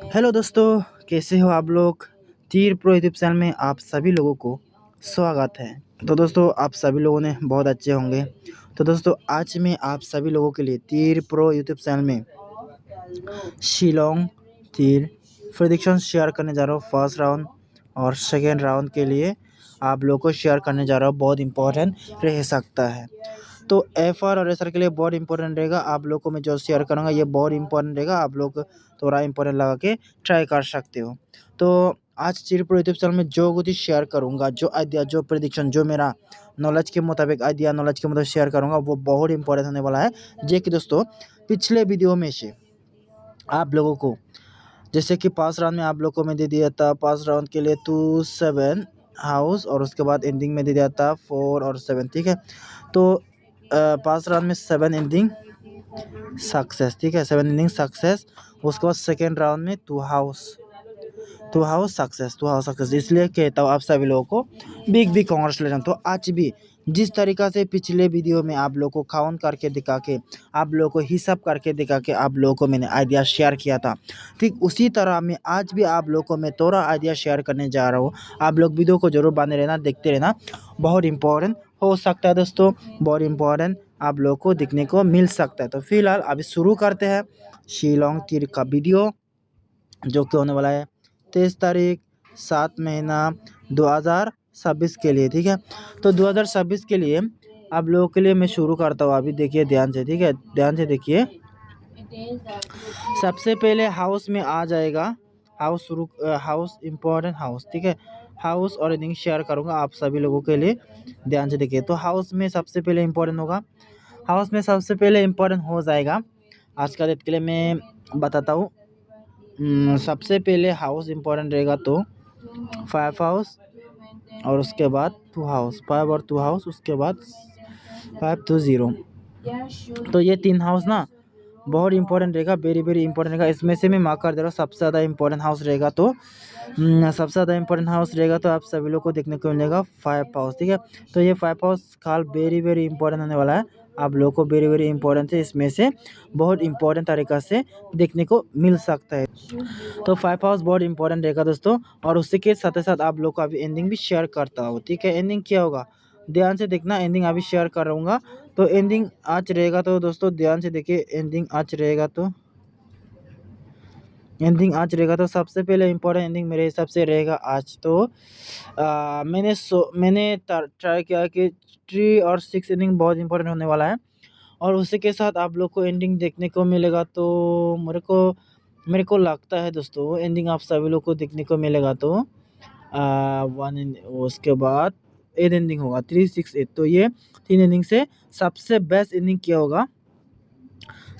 Hello दोस्तों, कैसे हो आप लोग। तीर प्रो यूट्यूब चैनल में आप सभी लोगों को स्वागत है। तो दोस्तों, आप सभी लोगों ने बहुत अच्छे होंगे। तो दोस्तों, आज मैं आप सभी लोगों के लिए तीर प्रो यूट्यूब चैनल में शिलोंग तीर प्रेडिक्शन शेयर करने जा रहा हूँ। फर्स्ट राउंड और सेकेंड राउंड के लिए आप लोगों को शेयर करने जा रहा हूँ। बहुत इंपॉर्टेंट रह सकता है। तो एफआर और एसआर के लिए बहुत इंपॉर्टेंट रहेगा। आप लोग को मैं जो शेयर करूँगा ये बहुत इंपॉर्टेंट रहेगा। आप लोग थोड़ा इंपॉर्टेंट लगा के ट्राई कर सकते हो। तो आज चिरपुर यूट्यूब चैनल में जो कुछ शेयर करूँगा, जो आइडिया, जो प्रेडिक्शन, जो मेरा नॉलेज के मुताबिक आइडिया, नॉलेज के मुताबिक शेयर करूँगा, वो बहुत इंपॉर्टेंट होने वाला है। जो कि दोस्तों पिछले वीडियो में से आप लोगों को, जैसे कि पाँच राउंड में आप लोग को मैं दे दिया था, पाँच राउंड के लिए 2 7 हाउस, और उसके बाद एंडिंग में दे दिया था 4 और 7। ठीक है, तो पाँच राउंड में 7 एंडिंग सक्सेस। ठीक है, 7 इनिंग सक्सेस। उसके बाद सेकेंड राउंड में 2 हाउस सक्सेस। इसलिए कहता हूँ आप सभी लोगों को बिग कांग्रेचुलेशन। तो आज भी जिस तरीका से पिछले वीडियो में आप लोगों को काउंट करके दिखा के, आप लोगों को हिसाब करके दिखा के आप लोगों को मैंने आइडिया शेयर किया था, ठीक उसी तरह मैं आज भी आप लोगों को मैं थोड़ा आइडिया शेयर करने जा रहा हूँ। आप लोग वीडियो को जरूर बने रहना, देखते रहना। बहुत इंपॉर्टेंट हो सकता है दोस्तों, बहुत इंपॉर्टेंट आप लोगों को दिखने को मिल सकता है। तो फिलहाल अभी शुरू करते हैं शिलोंग तीर का वीडियो, जो कि होने वाला है 23 तारीख 7 महीना 2026 के लिए। ठीक है, तो 2026 के लिए आप लोगों के लिए मैं शुरू करता हूँ। अभी देखिए ध्यान से, ठीक है, ध्यान से देखिए। सबसे पहले हाउस में आ जाएगा, हाउस इम्पोर्टेंट हाउस। ठीक है, हाउस और इनिंग शेयर करूँगा आप सभी लोगों के लिए, ध्यान से देखिए। तो हाउस में सबसे पहले इम्पोर्टेंट होगा, हाउस में सबसे पहले इम्पोर्टेंट हो जाएगा। आज का डेट के लिए मैं बताता हूँ। सबसे पहले हाउस इम्पोर्टेंट रहेगा तो 5 हाउस, और उसके बाद 2 हाउस, 5 और 2 हाउस, उसके बाद 5 2 0। तो ये 3 हाउस ना बहुत इंपॉर्टेंट रहेगा, वेरी इंपॉर्टेंट रहेगा। इसमें से मैं मार्क कर दे रहा हूँ सबसे ज़्यादा इंपॉर्टेंट हाउस रहेगा। तो सबसे ज़्यादा इंपॉर्टेंट हाउस रहेगा तो आप सभी लोग को देखने को मिलेगा 5 हाउस। ठीक है, तो ये 5 हाउस काल वेरी इंपॉर्टेंट होने वाला है। आप लोगों को वेरी इंपॉर्टेंट है, इसमें से बहुत इंपॉर्टेंट तरीक़ा से देखने को मिल सकता है। तो 5 हाउस बहुत इंपॉर्टेंट रहेगा दोस्तों। और उसी के साथ साथ आप लोग को अभी एंडिंग भी शेयर करता हूँ। ठीक है, एंडिंग क्या होगा ध्यान से देखना, एंडिंग अभी शेयर कर रहूँगा। तो एंडिंग आज रहेगा, तो दोस्तों ध्यान से देखिए, एंडिंग आज रहेगा तो सबसे पहले इम्पोर्टेंट एंडिंग मेरे हिसाब से रहेगा आज। तो मैंने ट्राई किया कि 3 और 6 इनिंग बहुत इंपॉर्टेंट होने वाला है, और उसी के साथ आप लोग को एंडिंग देखने को मिलेगा। तो मेरे को लगता है दोस्तों एंडिंग आप सभी लोग को देखने को मिलेगा। तो उसके बाद 8 इनिंग होगा, 3 6 8। तो ये 3 इनिंग से सबसे बेस्ट इनिंग क्या होगा,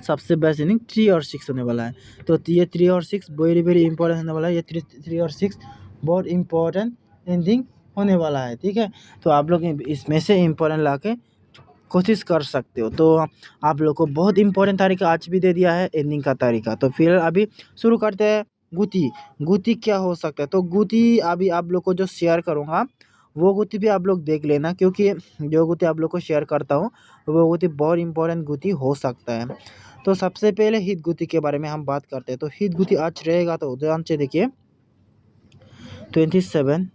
सबसे बेस्ट इनिंग 3 और 6 होने वाला है। तो ये 3 और 6 वेरी इंपॉर्टेंट होने वाला है। ये 3 और 6 बहुत इंपॉर्टेंट एंडिंग होने वाला है। ठीक है, तो आप लोग इसमें से इंपॉर्टेंट ला के कोशिश कर सकते हो। तो आप लोग को बहुत इंपॉर्टेंट तरीका आज भी दे दिया है एंडिंग का तरीका। तो फिर अभी शुरू करते हैं। गुती क्या हो सकता है, तो गुती अभी आप लोग को जो शेयर करूँगा वो गुती भी आप लोग देख लेना, क्योंकि जो गुती आप लोग को शेयर करता हूँ वो गुती बहुत इंपॉर्टेंट गुती हो सकता है। तो सबसे पहले हित गुती के बारे में हम बात करते हैं। तो हित गुती आज रहेगा, तो ध्यान से देखिए 27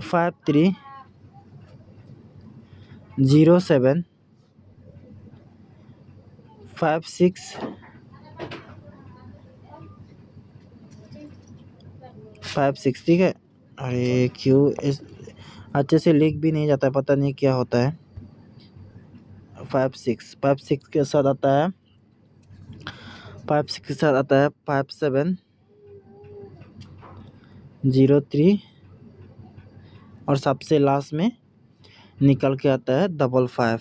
5 3 0 7 5 6 5 6। ठीक है, अरे क्यों इस अच्छे से लिख भी नहीं जाता है, पता नहीं क्या होता है। 5 6 के साथ आता है, 5 6 के साथ आता है 5 7 0 3, और सबसे लास्ट में निकल के आता है 5 5।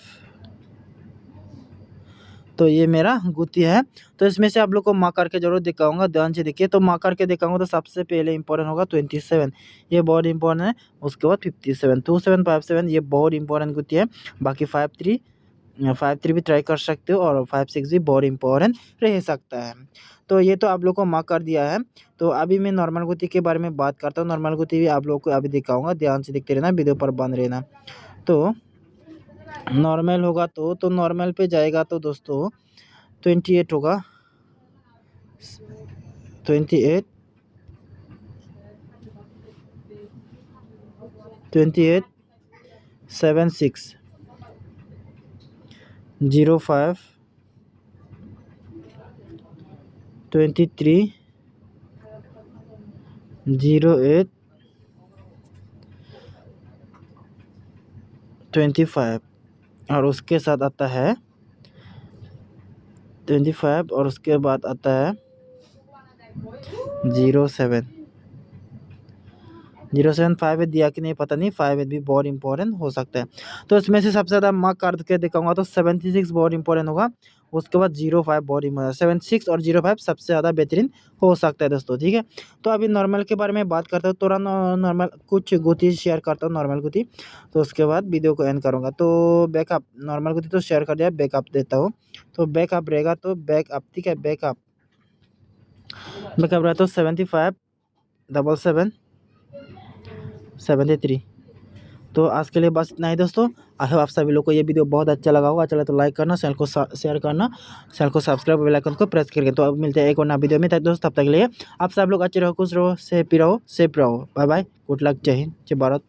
तो ये मेरा गुती है। तो इसमें से आप लोग को मार्क करके जरूर दिखाऊंगा, ध्यान से देखिए। तो मार्क करके दिखाऊंगा तो सबसे पहले इंपॉर्टेंट होगा 27, ये बहुत इंपॉर्टेंट है। उसके बाद 57, 2 7 5 7, ये बहुत इंपॉर्टेंट गुती है। बाकी 5 3 भी ट्राई कर सकते हो, और 5 6 भी बहुत इंपॉर्टेंट रह सकता है। तो ये तो आप लोग को मार्क कर दिया है। तो अभी मैं नॉर्मल गुती के बारे में बात करता हूँ। नॉर्मल गुती भी आप लोग को अभी दिखाऊंगा, ध्यान से देखते रहना, वीडियो पर बंद रहना। तो नॉर्मल होगा तो नॉर्मल पे जाएगा तो दोस्तों 28 होगा, 28, 28, 76, 05, 23, 08, 25 और उसके साथ आता है 25 और उसके बाद आता है 07, 075 दिया कि नहीं पता नहीं, 5 भी बहुत इंपॉर्टेंट हो सकता है। तो इसमें से सबसे ज़्यादा मार्क करके दिखाऊंगा तो 76 बहुत इंपॉर्टेंट होगा, उसके बाद 05 बहुत इंपॉर्टेंट, 76 और 05 सबसे ज़्यादा बेहतरीन हो सकता है दोस्तों, ठीक है। तो अभी नॉर्मल के बारे में बात करता हूँ, थोड़ा नॉर्मल कुछ गुति शेयर करता हूँ, नॉर्मल गुति, तो उसके बाद वीडियो को एंड करूँगा। तो बैकअप नॉर्मल गुति तो शेयर कर दिया, बैकअप देता हूँ। तो बैकअप रहेगा तो बैकअप, ठीक है, बैकअप रहा तो 75, 77, 73। तो आज के लिए बस इतना ही दोस्तों। आई होप आप सभी लोग को ये वीडियो बहुत अच्छा लगा होगा। चलो तो लाइक करना, चैनल को शेयर करना, चैनल को सब्सक्राइब, बेल आइकन को प्रेस करके। तो अब मिलते हैं एक और नया वीडियो में, तब दोस्तों तब तक के लिए आप सब लोग अच्छे रहो, खुश रहो, सेफ रहो, सेफ रहो। बाय बाय, गुड लक, जय हिंद, जय भारत।